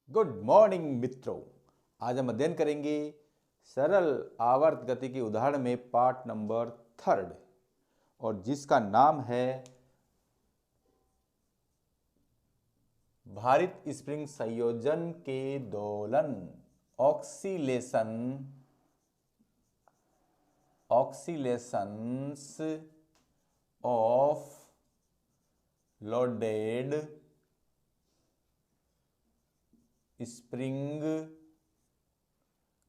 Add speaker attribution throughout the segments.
Speaker 1: Good morning मित्रों। आज हम अध्ययन करेंगे सरल आवर्त गति के उदाहरण में पार्ट नंबर 3 और जिसका नाम है भारित स्प्रिंग संयोजन के दोलन, ऑक्सीलेशंस ऑफ लोडेड स्प्रिंग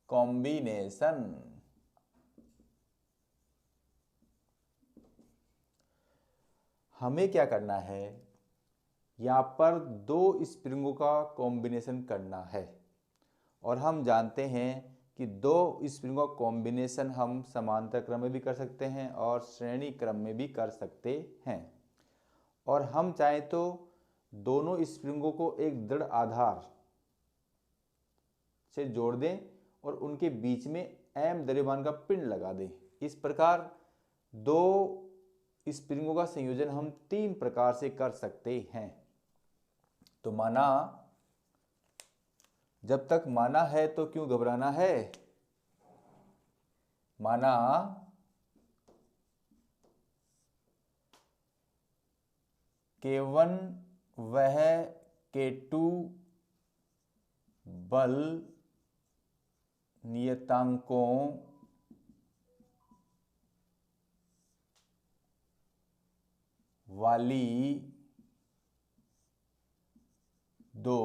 Speaker 1: कॉम्बिनेशन। हमें क्या करना है, यहाँ पर दो स्प्रिंगों का कॉम्बिनेशन करना है और हम जानते हैं कि दो स्प्रिंगों का कॉम्बिनेशन हम समांतर क्रम में भी कर सकते हैं और श्रेणी क्रम में भी कर सकते हैं। और हम चाहें तो दोनों स्प्रिंगों को एक दृढ़ आधार से जोड़ दें और उनके बीच में m द्रव्यमान का पिंड लगा दें। इस प्रकार दो स्प्रिंगों का संयोजन हम 3 प्रकार से कर सकते हैं। तो माना, जब तक माना है तो क्यों घबराना है। माना K1 वह K2 बल नियतांकों वाली दो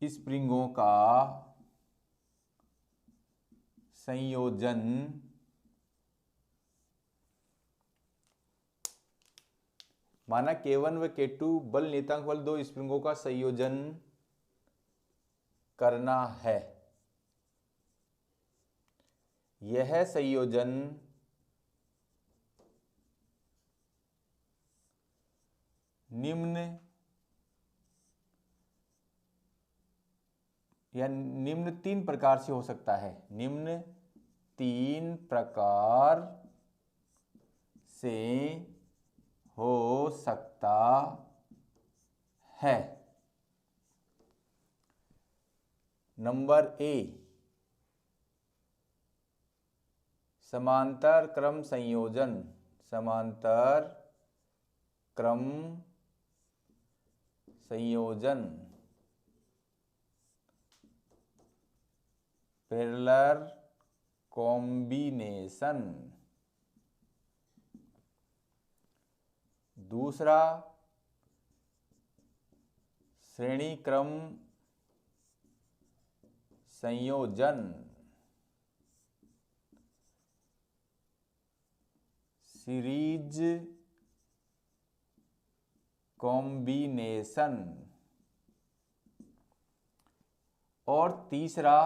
Speaker 1: स्प्रिंगों का संयोजन माना K1 व K2 बल नियतांक वाले दो स्प्रिंगों का संयोजन करना है। यह संयोजन निम्न 3 प्रकार से हो सकता है। निम्न 3 प्रकार से हो सकता है। नंबर ए, समांतर क्रम संयोजन। समांतर क्रम संयोजन, पैरेलल कॉम्बिनेशन। दूसरा, श्रेणी क्रम संयोजन। Series combination. और तीसरा,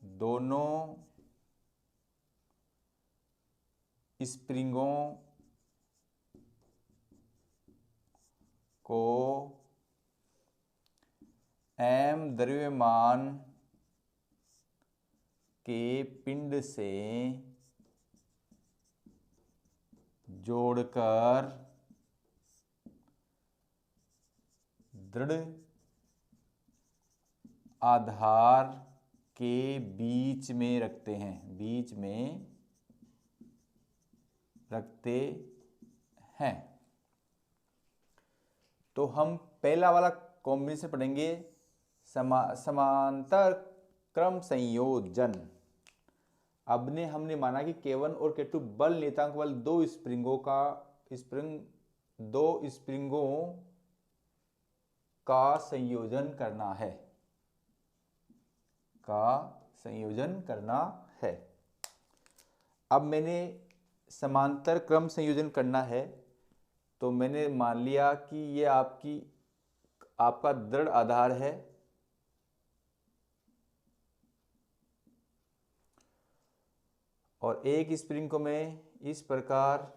Speaker 1: दोनों स्प्रिंगों को m द्रव्यमान के पिंड से जोड़कर दृढ़ आधार के बीच में रखते हैं। तो हम पहला वाला कॉम्बिनेशन पढ़ेंगे, समांतर क्रम संयोजन। हमने माना कि K1 और K2 बल नियतांक वाले दो स्प्रिंगों का संयोजन करना है। अब मैंने समांतर क्रम संयोजन करना है तो मैंने मान लिया कि ये आपका दृढ़ आधार है और एक स्प्रिंग को मैं इस प्रकार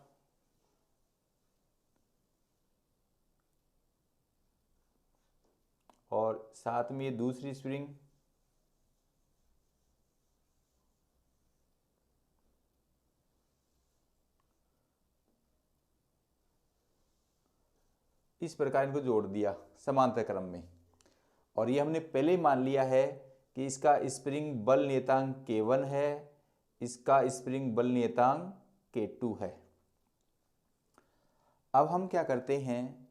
Speaker 1: और साथ में ये दूसरी स्प्रिंग इस प्रकार इनको जोड़ दिया समांतर क्रम में। और ये हमने पहले ही मान लिया है कि इसका स्प्रिंग बल नियतांक K1 है, इसका स्प्रिंग बल नियतांक K2 है। अब हम क्या करते हैं,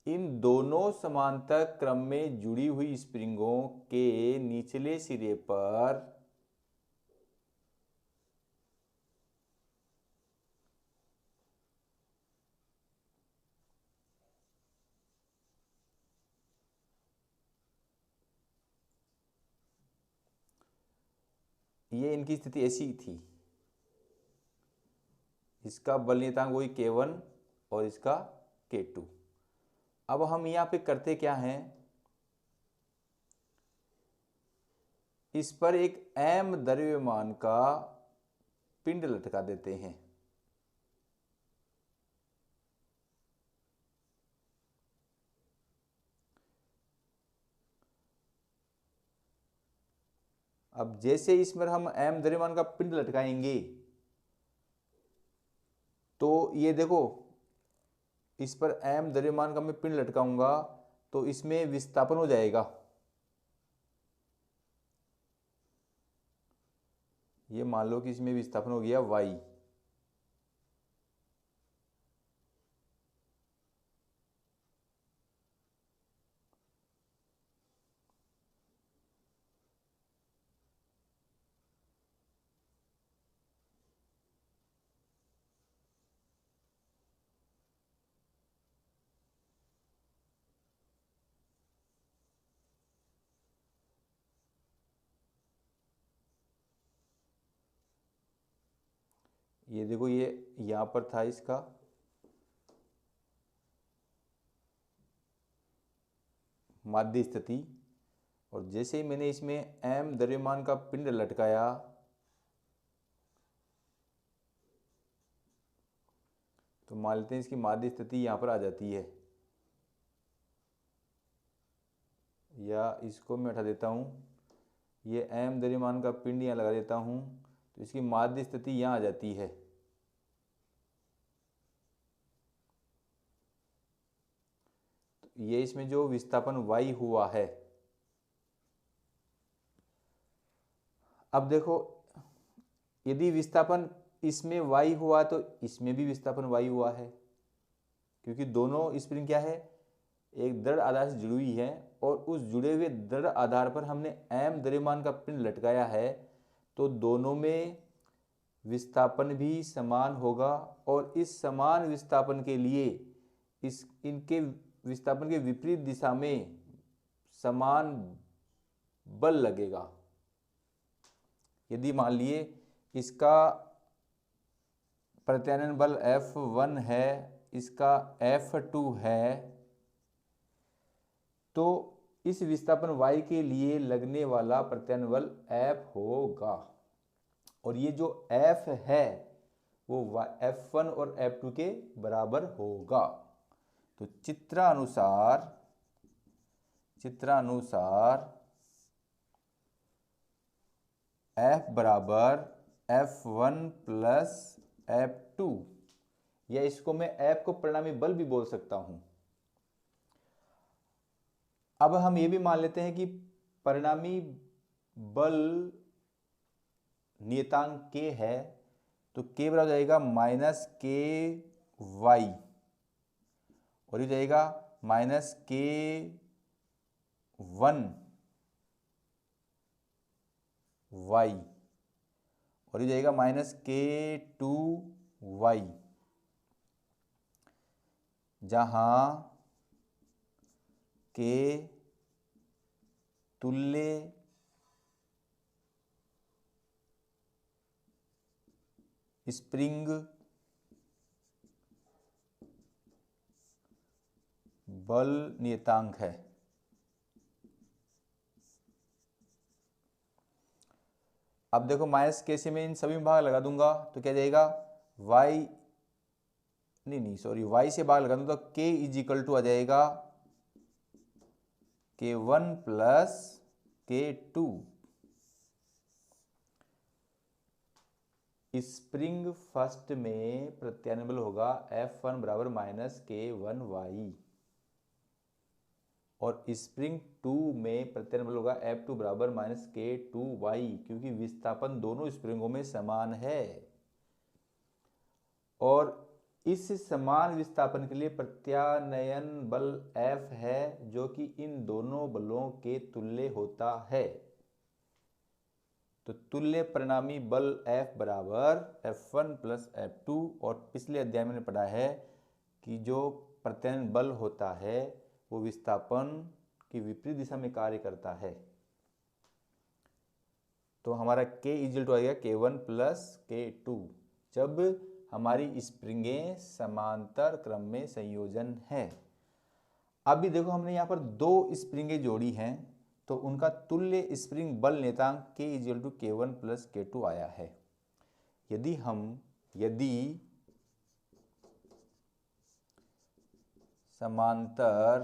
Speaker 1: इन दोनों समांतर क्रम में जुड़ी हुई स्प्रिंगों के निचले सिरे पर ये इनकी स्थिति ऐसी थी, इसका बल नियतांक वही K1 और इसका K2। अब हम यहाँ पे करते क्या हैं, इस पर एक m द्रव्यमान का पिंड लटका देते हैं। अब जैसे इसमें हम m द्रव्यमान का पिंड लटकाएंगे तो ये देखो, इस पर m द्रव्यमान का मैं पिंड लटकाऊंगा तो इसमें विस्थापन हो जाएगा। ये मान लो कि इसमें विस्थापन हो गया y। ये देखो, ये यहाँ पर था इसका माध्य स्थिति, और जैसे ही मैंने इसमें m द्रव्यमान का पिंड लटकाया तो मान लेते हैं इसकी माध्य स्थिति यहाँ पर आ जाती है, या इसको मैं हटा देता हूँ, ये m द्रव्यमान का पिंड यहाँ लगा देता हूँ तो इसकी माध्य स्थिति यहाँ आ जाती है। तो ये इसमें जो विस्थापन y हुआ है, अब देखो यदि विस्थापन इसमें y हुआ तो इसमें भी विस्थापन y हुआ है, क्योंकि दोनों स्प्रिंग क्या है, एक दृढ़ आधार से जुड़ी हुई है और उस जुड़े हुए दृढ़ आधार पर हमने m द्रव्यमान का पिंड लटकाया है, तो दोनों में विस्थापन भी समान होगा। और इस समान विस्थापन के लिए इनके विस्थापन के विपरीत दिशा में समान बल लगेगा। यदि मान लिए इसका प्रत्यानयन बल F1 है, इसका F2 है, तो इस विस्थापन y के लिए लगने वाला प्रत्यानयन बल F होगा। और ये जो F है वो F1 और F2 के बराबर होगा। तो चित्रानुसार F बराबर F1 प्लस F2, या इसको मैं F को परिणामी बल भी बोल सकता हूं। अब हम ये भी मान लेते हैं कि परिणामी बल नियतांक K है, तो K बराबर जाएगा माइनस KY, और ये जाएगा माइनस K1Y, और ये जाएगा माइनस K2Y, जहां K तुल्य स्प्रिंग बल नियतांक है। अब देखो माइनस K से मैं इन सभी में भाग लगा दूंगा तो क्या जाएगा, y से भाग लगा दूंगा तो K इज इक्वल टू आ जाएगा K1 plus K2। Spring first में प्रत्यानयन बल होगा F1 बराबर माइनस K1Y। और स्प्रिंग 2 में प्रत्यानयन बल होगा F2 बराबर माइनस K2y, क्योंकि विस्थापन दोनों स्प्रिंगों में समान है और इस समान विस्थापन के लिए प्रत्यानयन बल F है जो कि इन दोनों बलों के तुल्य होता है। तो तुल्य परिणामी बल F बराबर F1 प्लस F2, और पिछले अध्याय में पढ़ा है कि जो प्रत्यानयन बल होता है वो विस्थापन की विपरीत दिशा में कार्य करता है। तो हमारा K इक्वल टू आएगा K1 प्लस K2 जब हमारी स्प्रिंगें समांतर क्रम में संयोजन है। अभी देखो हमने यहाँ पर दो स्प्रिंगें जोड़ी हैं तो उनका तुल्य स्प्रिंग बल नियतांक K equal to K1 plus K2 आया है। यदि समांतर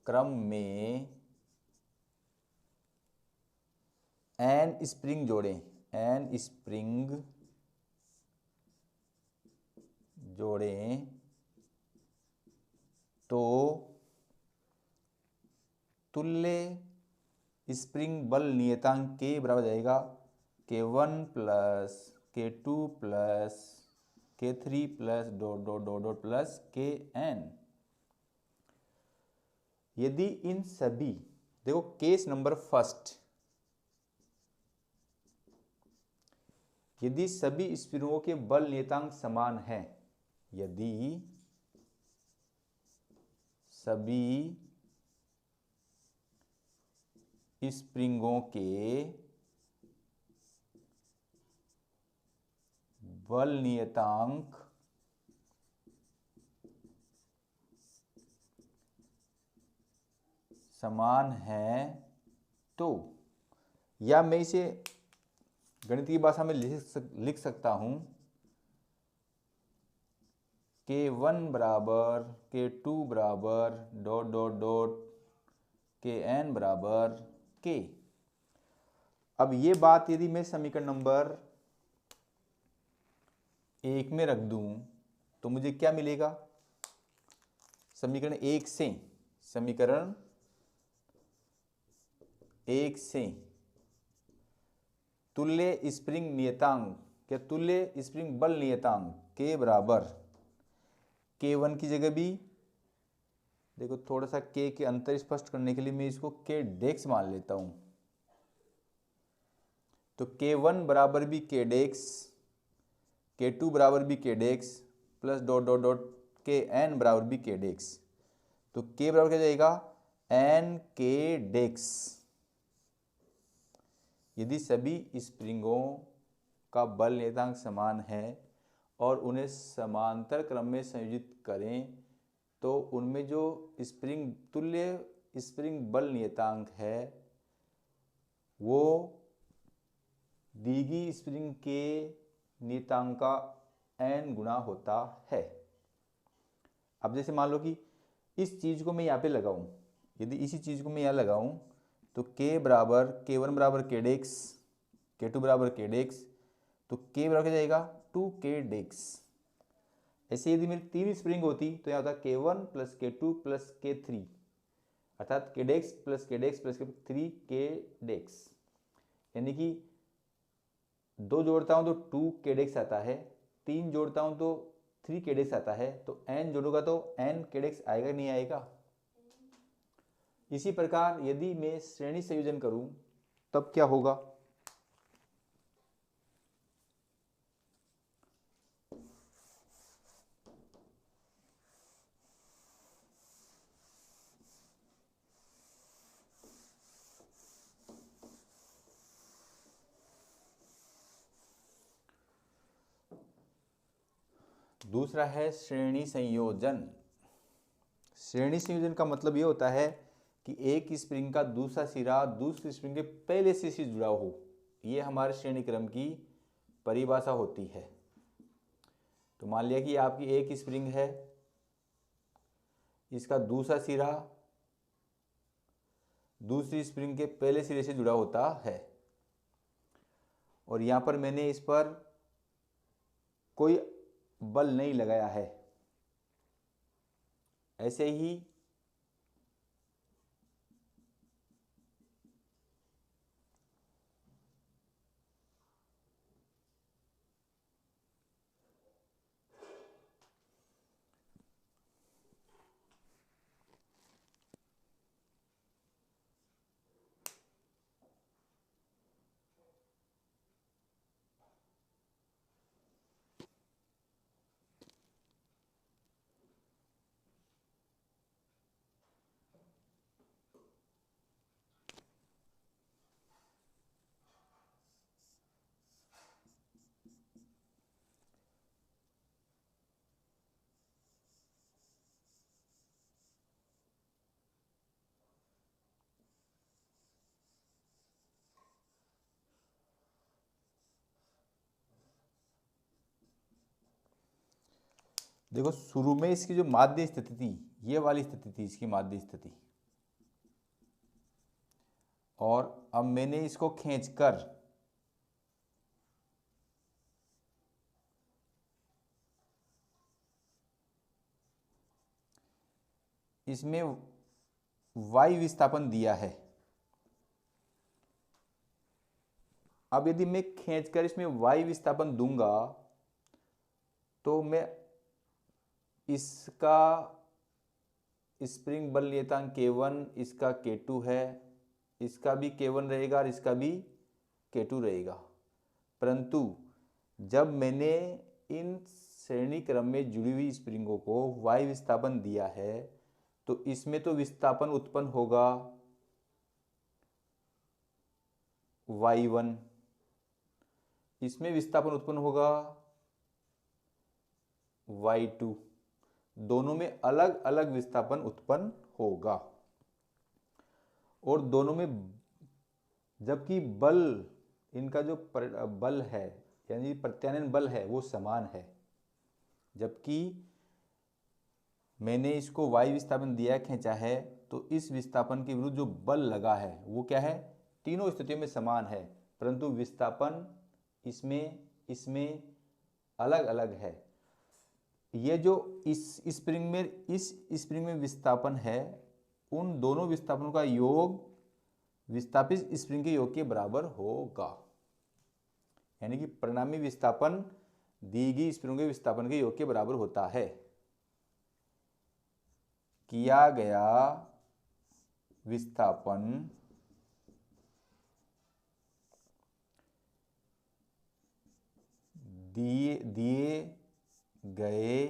Speaker 1: क्रम में n स्प्रिंग जोड़ें तो तुल्य स्प्रिंग बल नियतांक K बराबर जाएगा K1 plus K2 plus K3 plus dot dot dot dot plus Kn। यदि इन सभी, देखो केस नंबर फर्स्ट, यदि सभी स्प्रिंगों के बल नियतांक समान हैं, यदि सभी स्प्रिंगों के बल नियतांक समान हैं तो, या मैं इसे गणितीय भाषा में लिख सकता हूं K1 बराबर K2 बराबर डॉट डॉट डॉट Kn बराबर K। अब ये बात यदि मैं समीकरण नंबर 1 में रख दूं तो मुझे क्या मिलेगा? समीकरण 1 से तुल्य स्प्रिंग नियतांक या तुल्य स्प्रिंग बल नियतांक K बराबर K1 की जगह भी, देखो थोड़ा सा K के अंतर स्पष्ट करने के लिए मैं इसको K डेक्स मान लेता हूं। तो K1 बराबर भी K डेक्स, K2 बराबर भी K डेक्स plus dot dot dot Kn बराबर भी K डेक्स। तो K बराबर क्या जाएगा? N K डेक्स। यदि सभी स्प्रिंगों का बल नियतांक समान है और उन्हें समांतर क्रम में संयोजित करें तो उनमें जो तुल्य स्प्रिंग बल नियतांक है वो दी गई स्प्रिंग के नियतांक का n गुना होता है। अब जैसे मान लो कि इस चीज को मैं यहाँ पे लगाऊं, यदि इसी चीज को मैं यहाँ लगाऊं तो K1 बराबर K डेक्स, K2 बराबर K डेक्स, तो K बराबर क्या जाएगा? 2K डेक्स। ऐसे यदि मेरी 3 स्प्रिंग होती तो यहाँ होता K1 plus K2 plus K3, अर्थात K डेक्स प्लस K डेक्स प्लस 3K डेक्स। यानी कि 2 जोड़ता हूँ तो 2K डेक्स आता है, 3 जोड़ता हूँ तो 3K डेक्स आता है, तो n जोड़ूंगा तो nK डेक्स आएगा नहीं आएगा? इसी प्रकार यदि मैं श्रेणी संयोजन करूं तब क्या होगा? दूसरा है श्रेणी संयोजन। श्रेणी संयोजन का मतलब यह होता है कि एक स्प्रिंग का दूसरा सिरा दूसरी स्प्रिंग के पहले सिरे से जुड़ा हो। यह हमारे श्रेणी क्रम की परिभाषा होती है। तो मान लिया कि आपकी एक स्प्रिंग है, इसका दूसरा सिरा दूसरी स्प्रिंग के पहले सिरे से जुड़ा होता है और यहां पर मैंने इस पर कोई बल नहीं लगाया है। ऐसे ही देखो शुरू में इसकी जो माध्य स्थिति थी, ये वाली स्थिति थी इसकी माध्य स्थिति, और अब मैंने इसको खींचकर इसमें वायु विस्थापन दिया है। अब यदि मैं खींचकर इसमें वायु विस्थापन दूंगा तो मैं इसका स्प्रिंग बल नियतांक K1, इसका K2 है, इसका भी K1 रहेगा और इसका भी K2 रहेगा। परंतु जब मैंने इन श्रेणी क्रम में जुड़ी हुई स्प्रिंगों को वायु विस्थापन दिया है तो इसमें तो विस्थापन उत्पन्न होगा Y1, इसमें विस्थापन उत्पन्न होगा Y2, दोनों में अलग अलग विस्थापन उत्पन्न होगा। और दोनों में जबकि बल, इनका जो बल है यानी प्रत्यानयन बल है वो समान है, जबकि मैंने इसको वायु विस्थापन दिया खींचा है तो इस विस्थापन के विरुद्ध जो बल लगा है वो क्या है, तीनों स्थितियों में समान है, परंतु विस्थापन इसमें अलग अलग है। ये जो इस स्प्रिंग में विस्थापन है, उन दोनों विस्थापनों का योग विस्थापित स्प्रिंग के योग के बराबर होगा, यानी कि परिणामी विस्थापन दी गई स्प्रिंग के विस्थापन के योग के बराबर होता है। किया गया विस्थापन दिए गए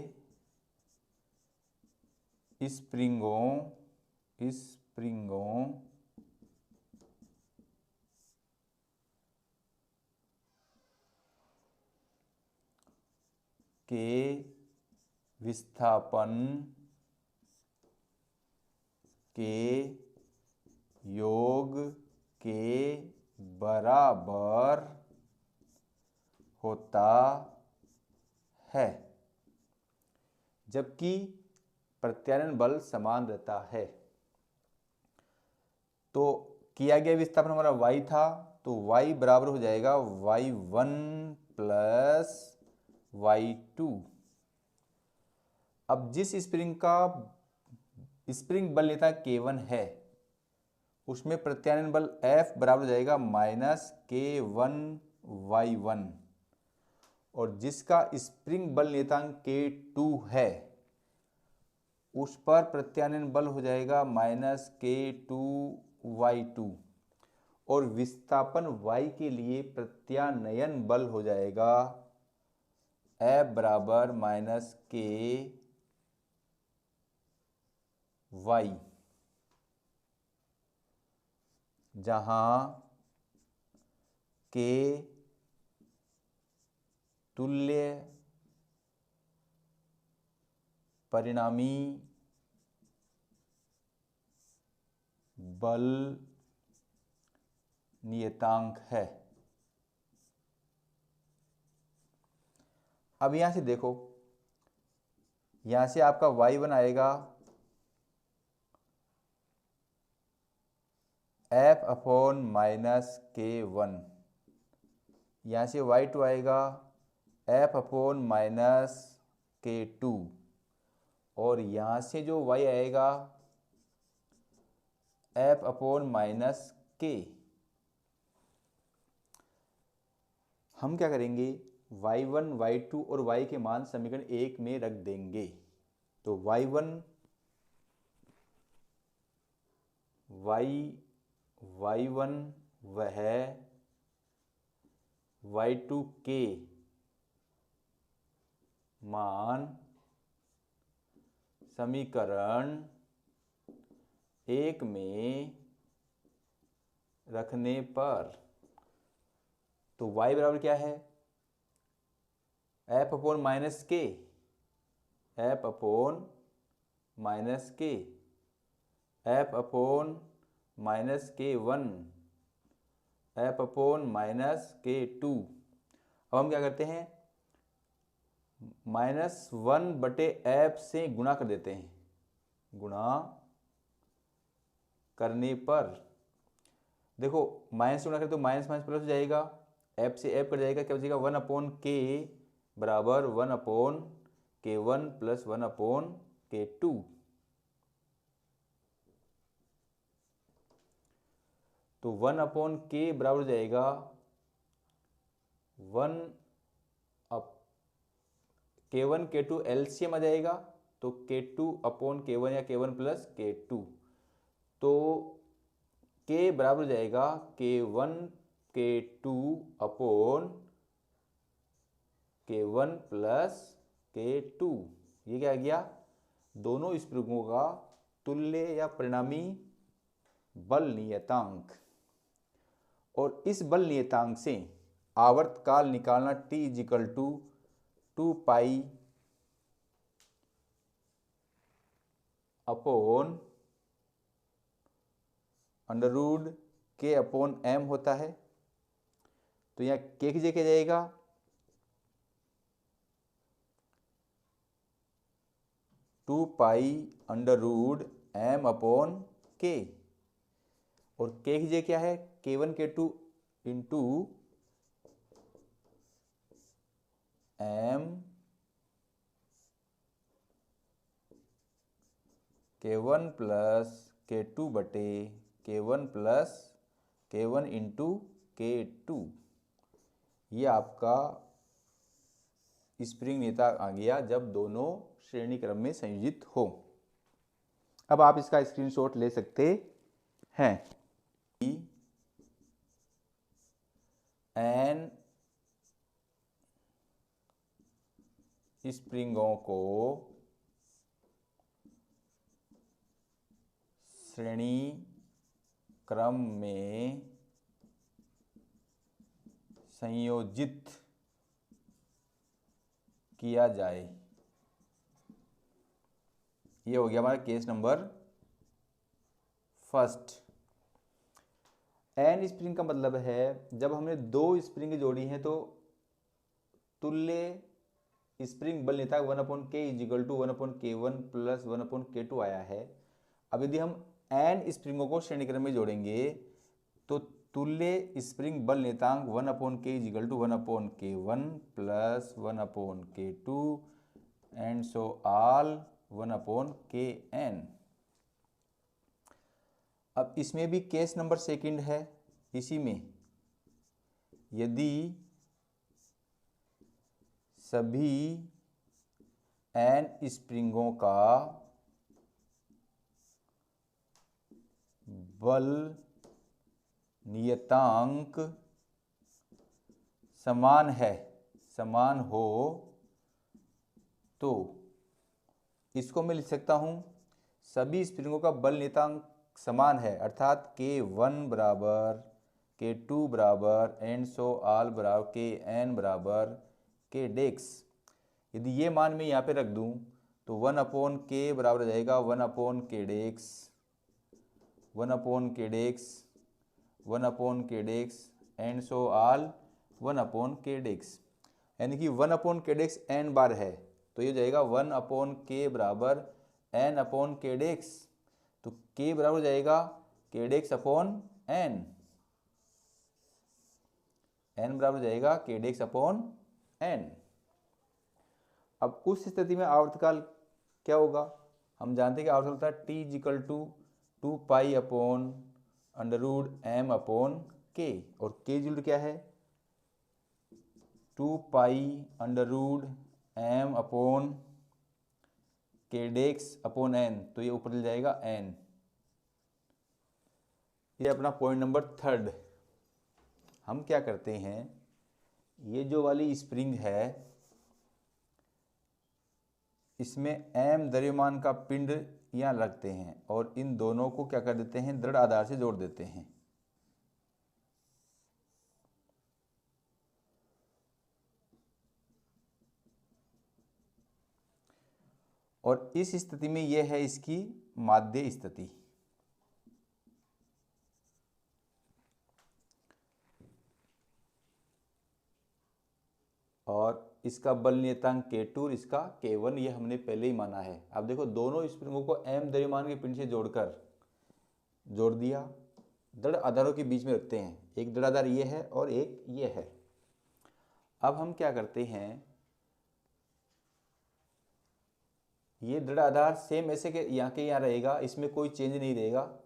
Speaker 1: स्प्रिंगों के विस्थापन के योग के बराबर होता है, जबकि प्रत्यानयन बल समान रहता है। तो किया गया विस्थापन हमारा y था, तो y बराबर हो जाएगा y1 प्लस y2। अब जिस स्प्रिंग का स्प्रिंग बल लेता K1 है, उसमें प्रत्यानयन बल F बराबर हो जाएगा माइनस K1 y1, और जिसका स्प्रिंग बल नियतांक K2 है उस पर प्रत्यानयन बल हो जाएगा माइनस K2 y2, और विस्थापन y के लिए प्रत्यानयन बल हो जाएगा F बराबर माइनस K y, जहां K तुल्य परिणामी बल नियतांक है। अब यहां से देखो, यहां से आपका y1 आएगा F अपॉन माइनस K1, यहां से y2 आएगा F अपॉन माइनस K2, और यहां से जो y आएगा F अपॉन माइनस K। हम क्या करेंगे, y1 y2 और y के मान समीकरण 1 में रख देंगे। तो y1 वह y2 के मान समीकरण 1 में रखने पर, तो y बराबर क्या है, F upon minus K, F upon minus K, F upon minus K1, F upon minus K2। अब हम क्या करते हैं, -1/F से गुणा कर देते हैं। गुणा करने पर देखो माइनस से गुणा करें तो माइनस माइनस प्लस हो जाएगा, एफ से एफ कट जाएगा, क्या बचेगा 1/K बराबर 1/K1 प्लस 1/K2। तो 1/K बराबर हो जाएगा 1/K1 K2 एलसीएम आ जाएगा, तो K2/K1 या K1 प्लस K2। तो K बराबर हो जाएगा K1 K2/K1 प्लस K2। ये क्या आ गया, दोनों स्प्रिंगों का तुल्य या परिणामी बल नियतांक। और इस बल नियतांक से आवर्तकाल निकालना T = 2π अपॉन √K/m होता है। तो यहाँ K की जगह जाएगा 2π√m/K, और K की जगह क्या है K1 K2 into m K1 plus K2 बटे K1 plus K1 into K2। ये आपका स्प्रिंग नियतांक आ गया जब दोनों श्रेणी क्रम में संयोजित हो। अब आप इसका स्क्रीनशॉट ले सकते हैं। n स्प्रिंगों को श्रेणी क्रम में संयोजित किया जाए। ये हो गया हमारा case number first. An spring का मतलब है जब हमने दो स्प्रिंग जोड़ी हैं तो तुल्य स्प्रिंग बल नियतांक 1/K = 1/K1 प्लस 1/K2 आया है। अब यदि हम एन स्प्रिंगों को श्रेणी क्रम में जोड़ेंगे तो तुल्य स्प्रिंग बल नियतांक 1/K = 1/K1 plus 1/K2 and so all 1/Kn। अब इसमें भी केस नंबर सेकंड है। इसी में यदि सभी n स्प्रिंगों का बल नियतांक समान हो तो इसको मैं लिख सकता हूं सभी स्प्रिंगों का बल नियतांक समान है, अर्थात K1 बराबर K2 बराबर एंड सो ऑल बराबर Kn बराबर K डेक्स। यदि ये मान मैं यहाँ पे रख दूं तो 1/K बराबर हो जाएगा 1/K desks 1/K desks 1/K desks and so all 1/K डेक्स, यानी कि 1/K डेक्स n बार है तो ये हो जाएगा 1/K बराबर n/K डेक्स। तो K बराबर हो जाएगा K डेक्स अपॉन n, n बराबर हो जाएगा K डेक्स अपॉन n। अब उस स्थिति में आवर्तकाल क्या होगा, हम जानते हैं कि आवर्तकाल होता है T = 2π अपॉन √m/K, और K = क्या है 2π √m/K डेक्स अपॉन n, तो ये ऊपर ले जाएगा n। ये अपना पॉइंट नंबर थर्ड। हम क्या करते हैं, ये जो वाली स्प्रिंग है इसमें m द्रव्यमान का पिंड यहाँ रखते हैं और इन दोनों को क्या कर देते हैं दृढ़ आधार से जोड़ देते हैं। और इस स्थिति में यह है इसकी माध्य स्थिति। और इसका बल नियतांक K2, इसका K1, ये हमने पहले ही माना है। अब देखो दोनों स्प्रिंगों को m द्रव्यमान के पिंड से जोड़ दिया, दृढ़ आधारों के बीच में रखते हैं। एक दृढ़ आधार ये है और एक ये है। अब हम क्या करते हैं, ये दृढ़ आधार सेम ऐसे के यहाँ रहेगा, इसमें कोई चेंज नहीं रहेगा।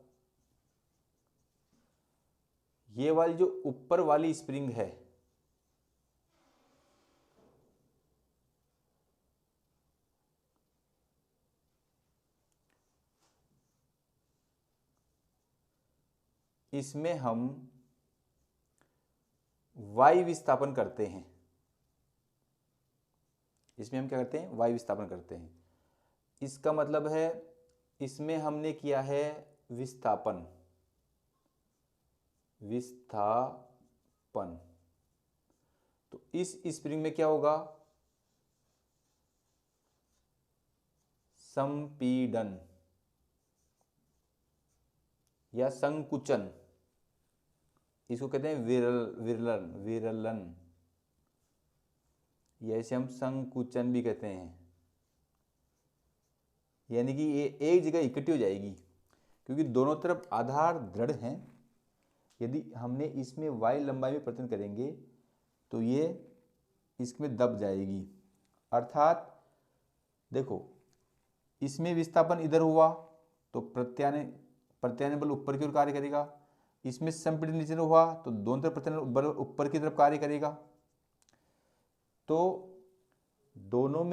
Speaker 1: ये वाली जो ऊपर वाली स्प्रिंग है, इसमें हम वायु विस्थापन करते हैं। इसमें हम क्या करते हैं, वायु विस्थापन करते हैं। इसका मतलब है इसमें हमने किया है विस्थापन। तो इस स्प्रिंग में क्या होगा, संपीड़न या संकुचन, इसको कहते हैं विरलन, या इसे हम संकुचन भी कहते हैं। यानी कि ये एक जगह इकट्ठी हो जाएगी, क्योंकि दोनों तरफ आधार दृढ़ हैं। यदि हमने इसमें y लंबाई में परिवर्तन करेंगे तो ये इसमें दब जाएगी। अर्थात देखो, इसमें विस्थापन इधर हुआ तो प्रत्यानयन बल ऊपर की ओर कार्य करेगा। इसमें संपीड़न नीचे हुआ तो दोनों तरफ प्रत्यानयन बल ऊपर की तरफ कार्य करेगा। तो दोनों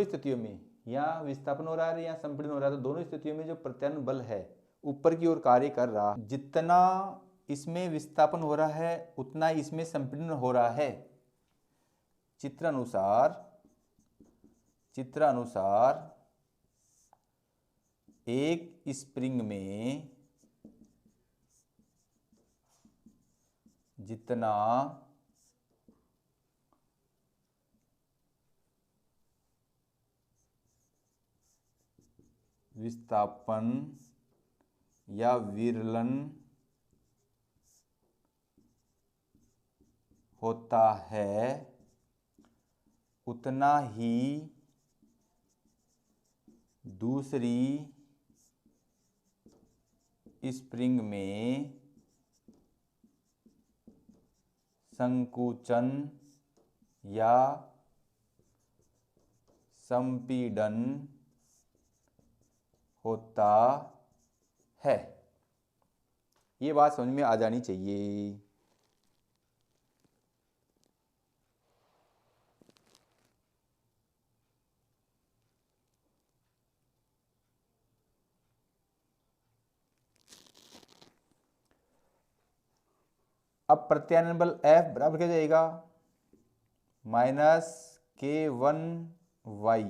Speaker 1: स्थितियों में, या विस्थापन हो रहा है या संपीड़न हो रहा है, तो दोनों स्थितियों में जो प्रत्यानयन बल है ऊपर की ओर कार्य कर रहा। जितना इसमें विस्थापन हो रहा है उतना इसमें संपीड़न हो रहा है। चित्रानुसार एक स्प्रिंग में जितना विस्थापन या विरलन होता है उतना ही दूसरी स्प्रिंग में संकुचन या संपीड़न होता है। ये बात समझ में आ जानी चाहिए। अब प्रत्यानयन बल F बराबर क्या जाएगा, -K1y,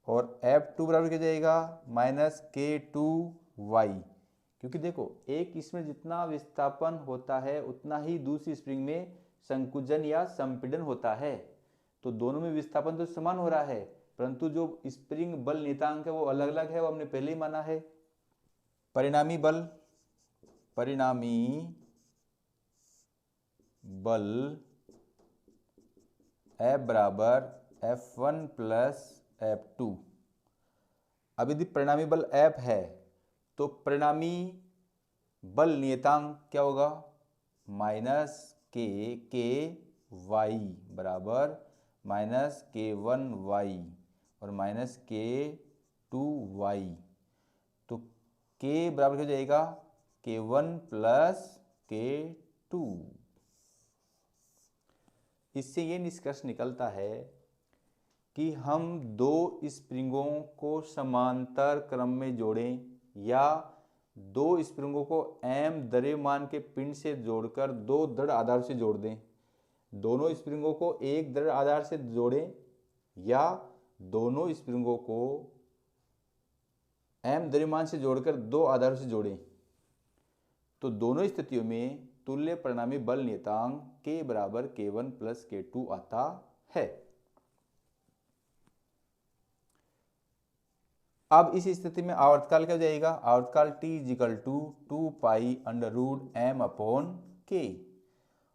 Speaker 1: और F2 बराबर क्या जाएगा, -K2y। क्योंकि देखो, एक इसमें जितना विस्थापन होता है उतना ही दूसरी स्प्रिंग में संकुचन या संपीड़न होता है। तो दोनों में विस्थापन तो समान हो रहा है, परंतु जो स्प्रिंग बल नियतांक है वो अलग अलग है, वो हमने पहले ही माना है। परिणामी बल F बराबर F1 प्लस F2। अब यदि परिणामी बल F है तो परिणामी बल नियतांक क्या होगा, -K बराबर -K1y और -K2y। तो K बराबर क्या हो जाएगा, K1 प्लस K2। इससे ये निष्कर्ष निकलता है कि हम दो स्प्रिंगों को समांतर क्रम में जोड़ें या दो स्प्रिंगों को m द्रव्यमान के पिंड से जोड़कर दो दृढ़ आधार से जोड़ दें। दोनों स्प्रिंगों को एक दृढ़ आधार से जोड़ें या दोनों स्प्रिंगों को m द्रव्यमान से जोड़कर दो आधारों से जोड़ें, तो दोनों स्थितियों में तुल्य परिणामी बल नियतांक K बराबर K1 प्लस K2 आता है। अब इस स्थिति में आवर्तकाल क्या हो जाएगा, आवर्तकाल t इजिकल टू 2π√m/k,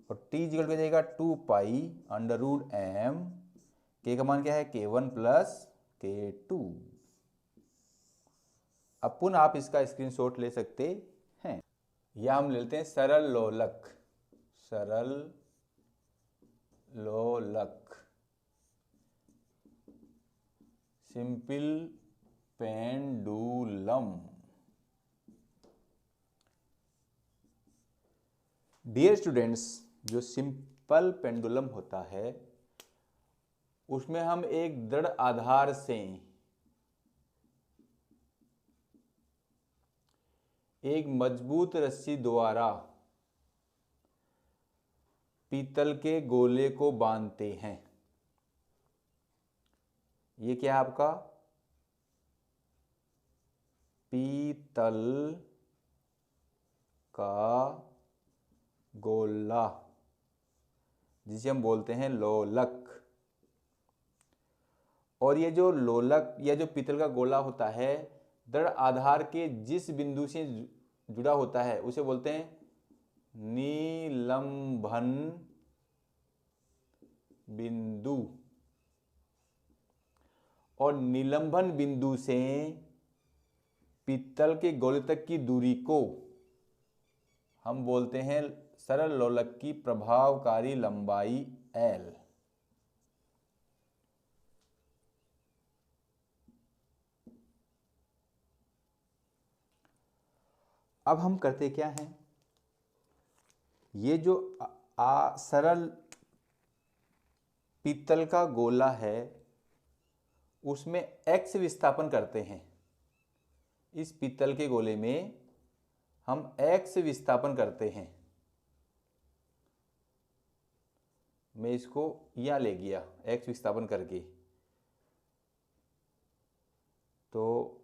Speaker 1: और t इजिकल हो जाएगा 2π√m, k का मान क्या है k1 + k2। अब पुनः आप इसका स्क्रीनशॉट ले सकते हैं, या हम ले लेते हैं सरल लोलक, सरल लोलक, सिंपल पेंडुलम। डियर स्टूडेंट्स, जो सिंपल पेंडुलम होता है उसमें हम एक दृढ़ आधार से एक मजबूत रस्सी द्वारा पीतल के गोले को बांधते हैं। ये क्या है आपका पीतल का गोला, जिसे हम बोलते हैं लोलक। और ये जो लोलक या जो पीतल का गोला होता है, दृढ़ आधार के जिस बिंदु से जुड़ा होता है उसे बोलते हैं निलंबन बिंदु, और निलंबन बिंदु से पीतल के गोले तक की दूरी को हम बोलते हैं सरल लोलक की प्रभावकारी लंबाई L। अब हम करते क्या हैं, ये जो सरल पीतल का गोला है उसमें x विस्थापन करते हैं। इस पीतल के गोले में हम x विस्थापन करते हैं। मैं इसको यहां ले गया x विस्थापन करके, तो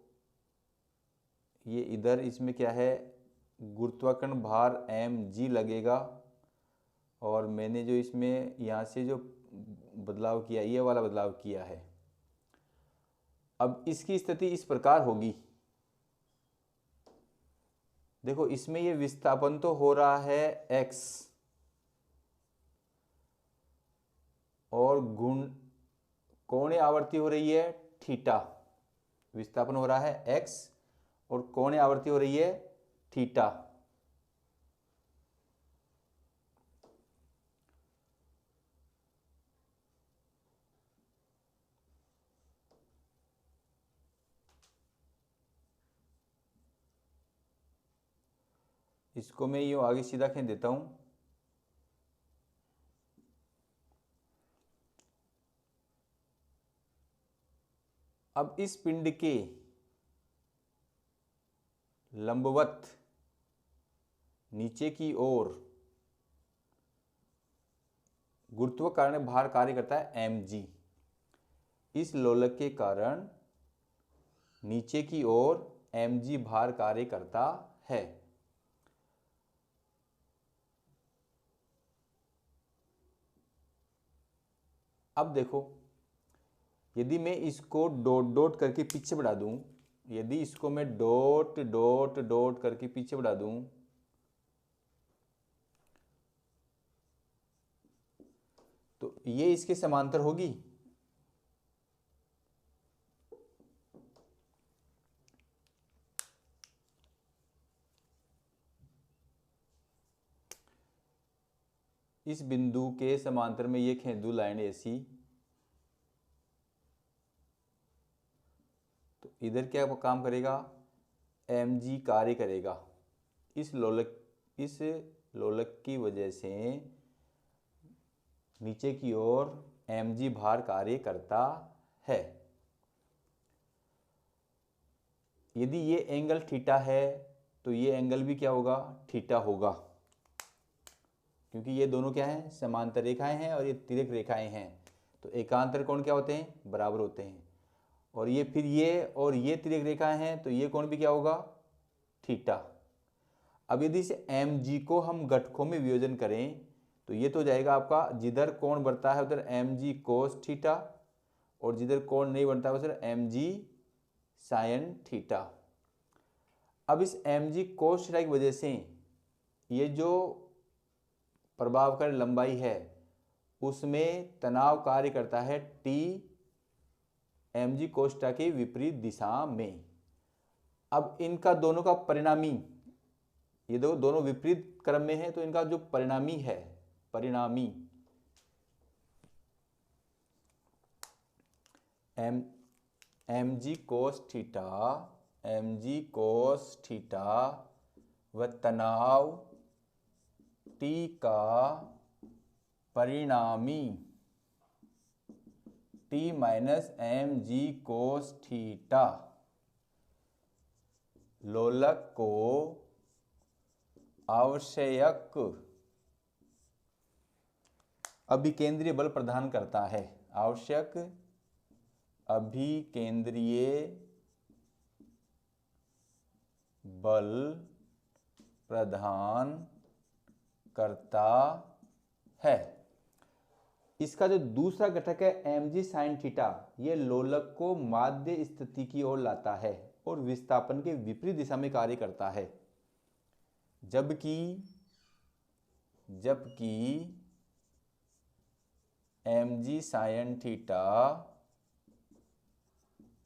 Speaker 1: ये इधर इसमें क्या है गुरुत्वाकर्षण भार mg लगेगा, और मैंने जो इसमें यहाँ से जो बदलाव किया ये वाला बदलाव किया है। अब इसकी स्थिति इस प्रकार होगी, देखो इसमें ये विस्थापन तो हो रहा है x, और कोणीय आवर्ती हो रही है थीटा। विस्थापन हो रहा है x और कोणीय आवर्ती हो रही है थीटा। इसको मैं यूं आगे सीधा खींच देता हूं। अब इस पिंड के लंबवत नीचे की ओर गुरुत्वाकर्षण भार कार्य करता है mg। इस लोलक के कारण नीचे की ओर mg भार कार्य करता है। अब देखो, यदि मैं इसको डॉट डॉट करके पीछे बढ़ा दूं, यदि इसको मैं डॉट डॉट डॉट करके पीछे बढ़ा दूं, तो ये इसके समांतर होगी। इस बिंदु के समांतर में ये खींच दूं लाइन ऐसी, तो इधर क्या काम करेगा mg कार्य करेगा। इस लोलक की वजह से नीचे की ओर mg भार कार्य करता है। यदि ये एंगल थीटा है तो ये एंगल भी क्या होगा थीटा होगा, क्योंकि ये दोनों क्या हैं समांतर रेखाएं हैं और ये तिर्यक रेखाएं हैं, तो एकांतर कोण क्या होते हैं बराबर होते हैं। और ये फिर ये और ये तिर्यक रेखाएं हैं तो ये कोण भी क्या होगा थीटा। अब यदि इसे mg को हम घटकों में वियोजन करें तो ये तो जाएगा आपका जिधर कोण बढ़ता है उधर mg cos थीटा, और जिधर कोण नहीं बढ़ता है उधर mg साइन थीटा। अब इस mg cos थीटा की वजह से ये जो प्रभावकारी लंबाई है उसमें तनाव कार्य करता है t mg cos थीटा के विपरीत दिशा में। अब इनका दोनों का परिणामी, ये दोनों विपरीत क्रम में है, तो इनका जो परिणामी है, परिणामी mg cos थीटा व तनाव t का परिणामी t minus mg cos theta लोलक को आवश्यक अभिकेंद्रीय बल प्रदान करता है। आवश्यक अभिकेंद्रीय बल प्रदान करता है। इसका जो दूसरा घटक है mg sin थीटा, ये लोलक को माध्य स्थिति की ओर लाता है और विस्थापन के विपरीत दिशा में कार्य करता है। जबकि mg sin थीटा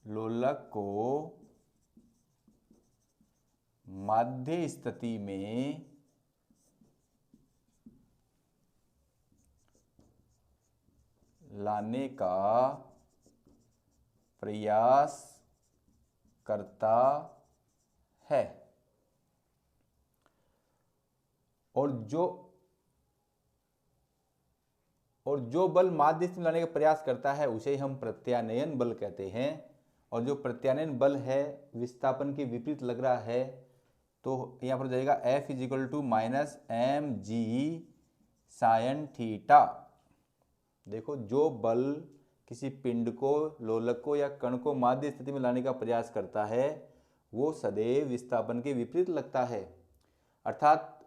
Speaker 1: लोलक को माध्य स्थिति में लाने का प्रयास करता है और जो बल माध्य स्थिति में लाने का प्रयास करता है उसे हम प्रत्यानयन बल कहते हैं। और जो प्रत्यानयन बल है विस्थापन के विपरीत लग रहा है, तो यहाँ पर जाएगा F is equal to minus mg sine theta. देखो, जो बल किसी पिंड को, लोलक को या कण को माध्य स्थिति में लाने का प्रयास करता है वो सदैव विस्थापन के विपरीत लगता है। अर्थात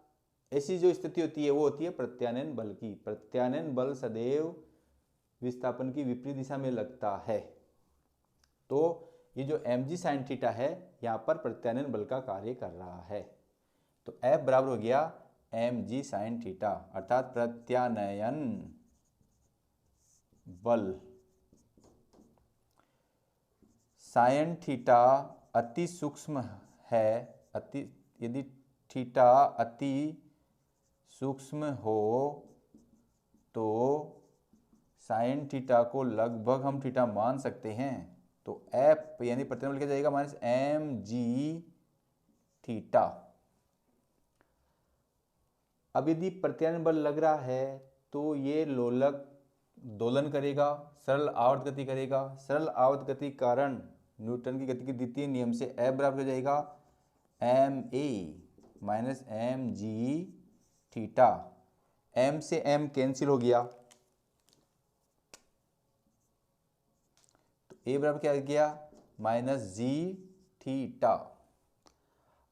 Speaker 1: ऐसी जो स्थिति होती है वो होती है प्रत्यानयन बल की। प्रत्यानयन बल सदैव विस्थापन की विपरीत दिशा में लगता है। तो ये जो mg sin थीटा है यहाँ पर प्रत्यानयन बल का कार्य कर रहा है। तो F बराबर हो गया mg sin थीटा, अर्थात प्रत्यानयन बल। साइन थीटा अति सूक्ष्म है, यदि थीटा अति सूक्ष्म हो तो साइन थीटा को लगभग हम थीटा मान सकते हैं। तो F यानी प्रत्यानयन बल क्या जाएगा, माइनस mg थीटा। अब यदि प्रत्यानयन बल लग रहा है तो ये लोलक दोलन करेगा, सरल आवर्त गति करेगा। सरल आवर्त गति कारण न्यूटन की गति के द्वितीय नियम से F बराबर हो जाएगा ma minus mg theta. m से m कैंसिल हो गया तो a बराबर क्या आ गया, माइनस g थीटा।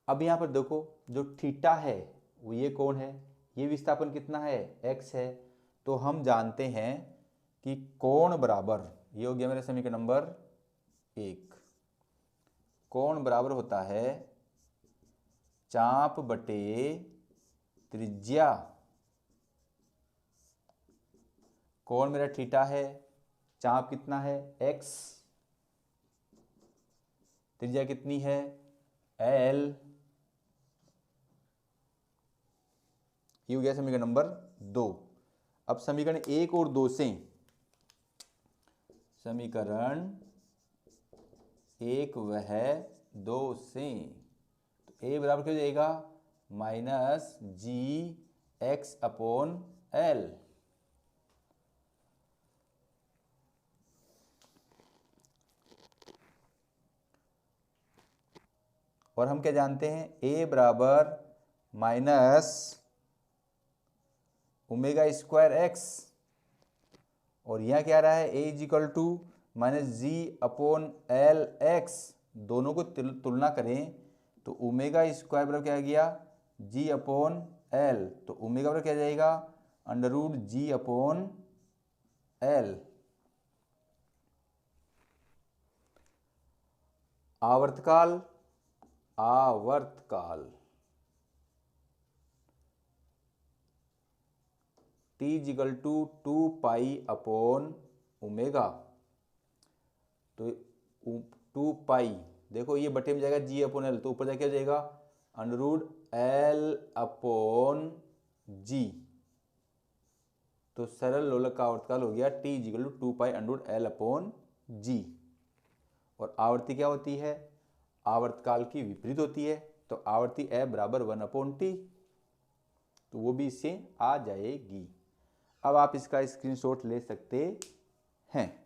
Speaker 1: अब यहाँ पर देखो, जो थीटा है वो ये कौन है, ये विस्थापन कितना है, x है। तो हम जानते हैं कि कोण बराबर, ये हो गया मेरा समीकरण नंबर 1। कोण बराबर होता है चाप बटे त्रिज्या। कोण मेरा थीटा है, चाप कितना है x, त्रिज्या कितनी है l। ये हो गया समीकरण नंबर 2। अब समीकरण 1 और 2 से, समीकरण 1 वह 2 से, तो a बराबर क्या हो जाएगा, माइनस जी एक्स अपॉन एल। और हम क्या जानते हैं, a बराबर माइनस ओमेगा स्क्वायर एक्स, और यहाँ क्या आ रहा है, a is equal to minus g upon L x. दोनों को तुलना करें तो ओमेगा स्क्वायर बराबर क्या आ गया, g अपॉन एल। तो ओमेगा बराबर क्या आ जाएगा, under root g upon L. आवर्तकाल T इजिकल टू 2π/ओमेगा। तो 2π, देखो ये बटे में जाएगा G/L, तो ऊपर जाके जाएगा √L/G। तो सरल लोलक का आवर्तकाल हो गया T इजिकल टू 2π/L/G। और आवर्ती क्या होती है? आवर्तकाल की विपरीत होती है, तो आवर्ती F बराबर 1/T, तो वो भी इससे आ जाएगी। अब आप इसका स्क्रीनशॉट ले सकते हैं।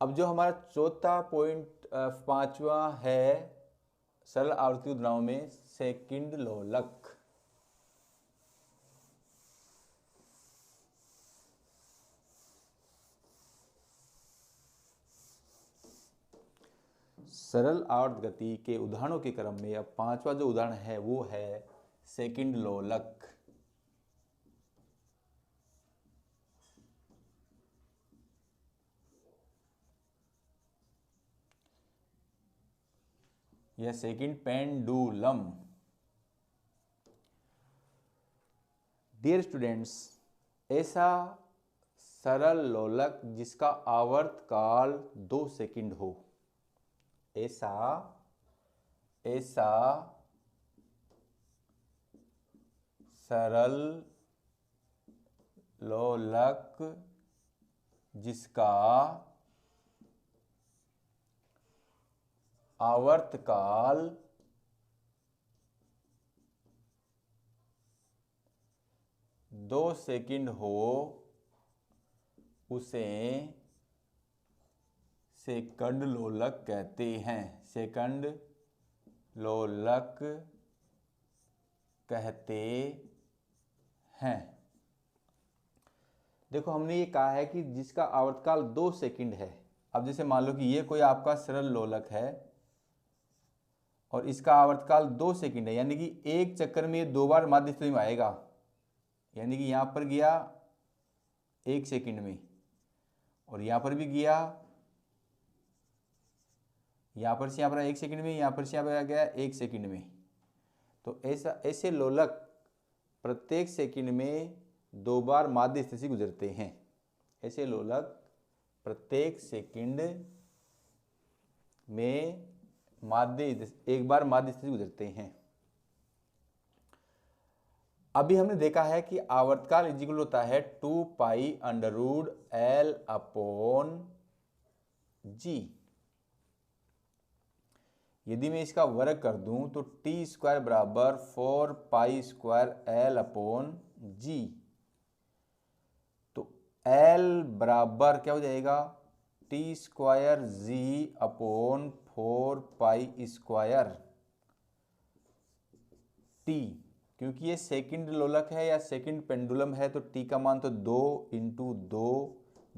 Speaker 1: अब जो हमारा चौथा पॉइंट 5वां है सरल आवर्ती उदाहरणों में सेकंड लोलक। सरल आवर्त गति के उदाहरणों के क्रम में अब 5वां जो उदाहरण है वो है सेकंड लोलक। या सेकंड पेंडुलम। डियर स्टूडेंट्स, ऐसा सरल लोलक जिसका आवर्तकाल 2 सेकंड हो, ऐसा सरल लोलक जिसका आवर्तकाल 2 सेकंड हो, उसे सेकंड लोलक कहते हैं। सेकंड लोलक कहते हैं। देखो हमने ये कहा है कि जिसका आवर्तकाल 2 सेकंड है। अब जैसे मान लो कि ये कोई आपका सरल लोलक है और इसका आवर्तकाल 2 सेकंड है, यानी कि एक चक्कर में ये 2 बार माध्य स्थिति में आएगा। यानी कि यहां पर गया 1 सेकंड में और यहां पर भी गया, यहां पर से यहां पर 1 सेकंड में, यहां पर से यहां पर गया 1 सेकंड में। तो ऐसे लोलक प्रत्येक सेकंड में 2 बार माध्य स्थिति से गुजरते हैं। ऐसे लोलक प्रत्येक सेकंड में एक बार माध्य स्थिति गुजरते हैं। अभी हमने देखा है कि आवर्तकाल इक्वल होता है 2π/L/G। यदि मैं इसका वर्ग कर दूं तो T² बराबर 4π² तो L बराबर क्या हो जाएगा? T²G/4π²T। क्योंकि ये सेकंड लोलक है या सेकंड पेंडुलम है तो T का मान तो 2 × 2,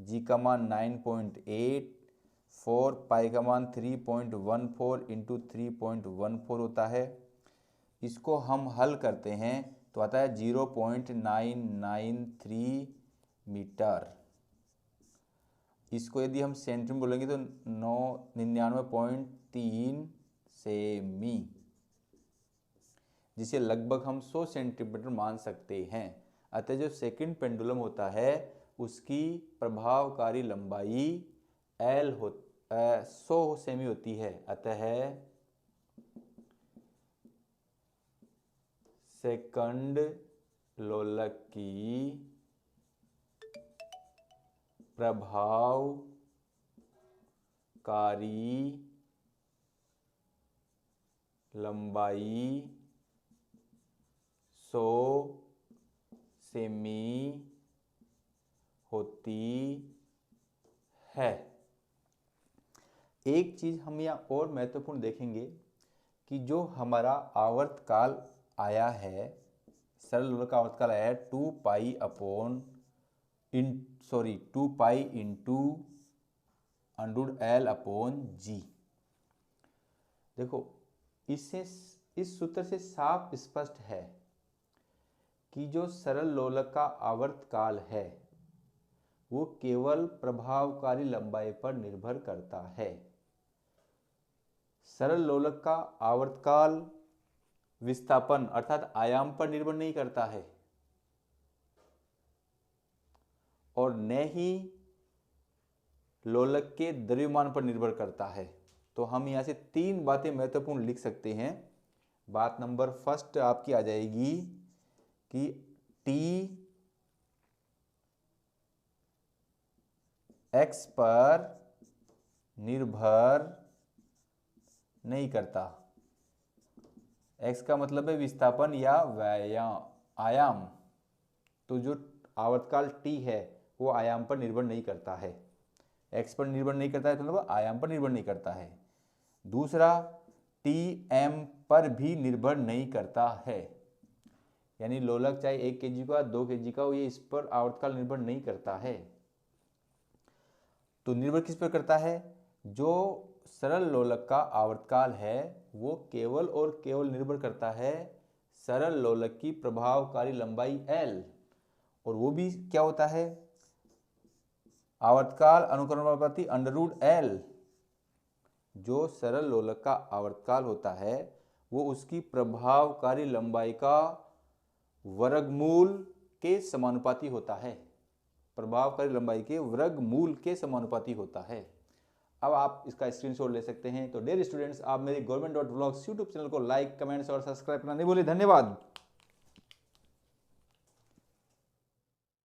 Speaker 1: G का मान 9.8, 4 पाई का मान 3.14 × 3.14 होता है। इसको हम हल करते हैं तो आता है 0.993 मीटर। इसको यदि हम सेंटीमीटर बोलेंगे तो 99.3 सेमी, जिसे लगभग हम 100 सेंटीमीटर मान सकते हैं। अतः जो सेकंड पेंडुलम होता है उसकी प्रभावकारी लंबाई L 100 सेमी होती है। अतः सेकंड लोलक की प्रभावकारी लंबाई 100 सेमी होती है। एक चीज हम यहाँ और महत्वपूर्ण देखेंगे कि जो हमारा आवर्तकाल आया है, सरल लोलक का आवर्तकाल आया है 2π √L/G। देखो इससे इस सूत्र से साफ स्पष्ट है कि जो सरल लोलक का आवर्तकाल है वो केवल प्रभावकारी लंबाई पर निर्भर करता है। सरल लोलक का आवर्तकाल विस्थापन अर्थात आयाम पर निर्भर नहीं करता है और न ही लोलक के द्रव्यमान पर निर्भर करता है। तो हम यहां से 3 बातें महत्वपूर्ण लिख सकते हैं। बात नंबर फर्स्ट आपकी आ जाएगी कि T x पर निर्भर नहीं करता। x का मतलब है विस्थापन या आयाम। तो जो आवर्तकाल t है वो आयाम पर निर्भर नहीं करता है। x पर निर्भर नहीं करता है तो मतलब आयाम पर निर्भर नहीं करता है। दूसरा, t m पर भी निर्भर नहीं करता है, यानी लोलक चाहे 1 kg का 2 kg का हो, ये इस पर आवर्तकाल निर्भर नहीं करता है। तो निर्भर किस पर करता है? जो सरल लोलक का आवर्तकाल है वो केवल और केवल निर्भर करता है सरल लोलक की प्रभावकारी लंबाई L, और वो भी क्या होता है? आवर्तकाल अनुक्रमणानुपाती √L। जो सरल लोलक का आवर्तकाल होता है वो उसकी प्रभावकारी लंबाई का वर्गमूल के समानुपाती होता है। प्रभावकारी लंबाई के वर्गमूल के समानुपाती होता है। अब आप इसका स्क्रीनशॉट ले सकते हैं। तो डियर स्टूडेंट्स, आप मेरे government.vlogs यूट्यूब चैनल को लाइक, कमेंट्स और सब्सक्राइब करना नहीं भूलें। धन्यवाद।